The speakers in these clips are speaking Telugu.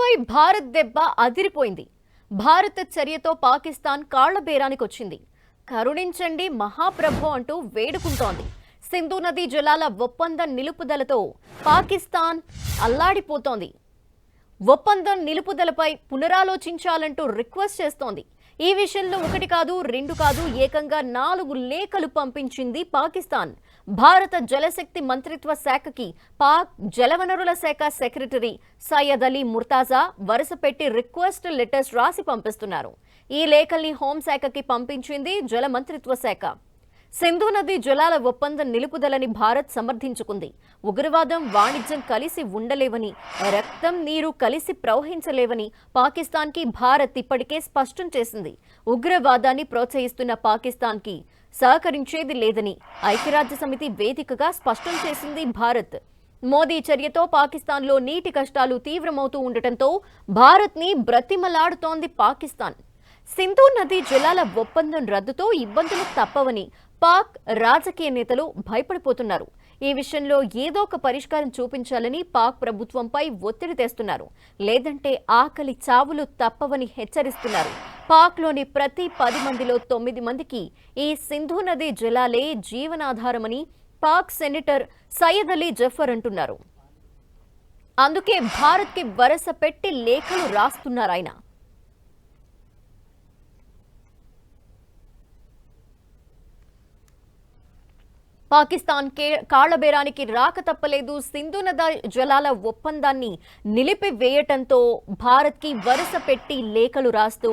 సింధుపై భారత్ దెబ్బ అదిరిపోయింది. భారత చర్యతో పాకిస్తాన్ కాళ్ల బేరానికి వచ్చింది. కరుణించండి మహాప్రభు అంటూ వేడుకుంటోంది. సింధు నదీ జలాల ఒప్పందం నిలుపుదలతో పాకిస్తాన్ అల్లాడిపోతోంది. ఒప్పందం నిలుపుదలపై పునరాలోచించాలంటూ రిక్వెస్ట్ చేస్తోంది. ఈ విషయంలో ఒకటి కాదు, రెండు కాదు, ఏకంగా 4 లేఖలు పంపించింది పాకిస్తాన్. భారత జలశక్తి మంత్రిత్వ శాఖకి పాక్ జలవనరుల శాఖ సెక్రటరీ సయ్యద్ అలీ ముర్తాజా వరుసపెట్టి రిక్వెస్ట్ లెటర్స్ రాసి పంపిస్తున్నారు. ఈ లేఖల్ని హోంశాఖకి పంపించింది జల మంత్రిత్వ శాఖ. సింధు నది జలాల ఒప్పందం నిలుపుదలని భారత్ సమర్థించుకుంది. ఉగ్రవాదం, వాణిజ్యం కలిసి ఉండలేవని, రక్తం నీరు కలిసి ప్రవహించలేవని పాకిస్తాన్కి భారత్ ఇప్పటికే స్పష్టం చేసింది. ఉగ్రవాదాన్ని ప్రోత్సహిస్తున్న పాకిస్తాన్కి సహకరించేది లేదని ఐక్యరాజ్య సమితి వేదికగా స్పష్టం చేసింది భారత్. మోదీ చర్యతో పాకిస్తాన్లో నీటి కష్టాలు తీవ్రమవుతూ ఉండటంతో భారత్ని బ్రతిమలాడుతోంది పాకిస్తాన్. సింధు నదీ జలాల ఒప్పందం రద్దుతో ఇబ్బందులు తప్పవని పాక్ రాజకీయ నేతలు భయపడిపోతున్నారు. ఈ విషయంలో ఏదో ఒక పరిష్కారం చూపించాలని పాక్ ప్రభుత్వంపై ఒత్తిడి తెస్తున్నారు. లేదంటే ఆకలి చావులు తప్పవని హెచ్చరిస్తున్నారు. పాక్లోని ప్రతి 10 మందిలో 9 మందికి ఈ సింధు నదీ జలాలే జీవనాధారమని పాక్ సెనేటర్ సయ్యద్ అలీ జఫర్ అంటున్నారు. అందుకే భారత్కి వరస పెట్టి లేఖలు రాస్తున్నారాయన. పాకిస్తాన్ కాళ్లబేరానికి రాక తప్పలేదు. సింధు నది జలాల ఒప్పందాన్ని నిలిపివేయటంతో భారత్కి వరుస పెట్టి లేఖలు రాస్తూ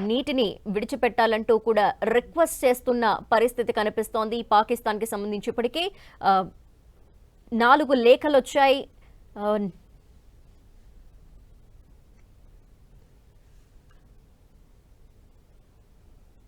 నీటిని విడిచిపెట్టాలంటూ కూడా రిక్వెస్ట్ చేస్తున్న పరిస్థితి కనిపిస్తోంది. పాకిస్తాన్కి సంబంధించి ఇప్పటికే 4 లేఖలు వచ్చాయి.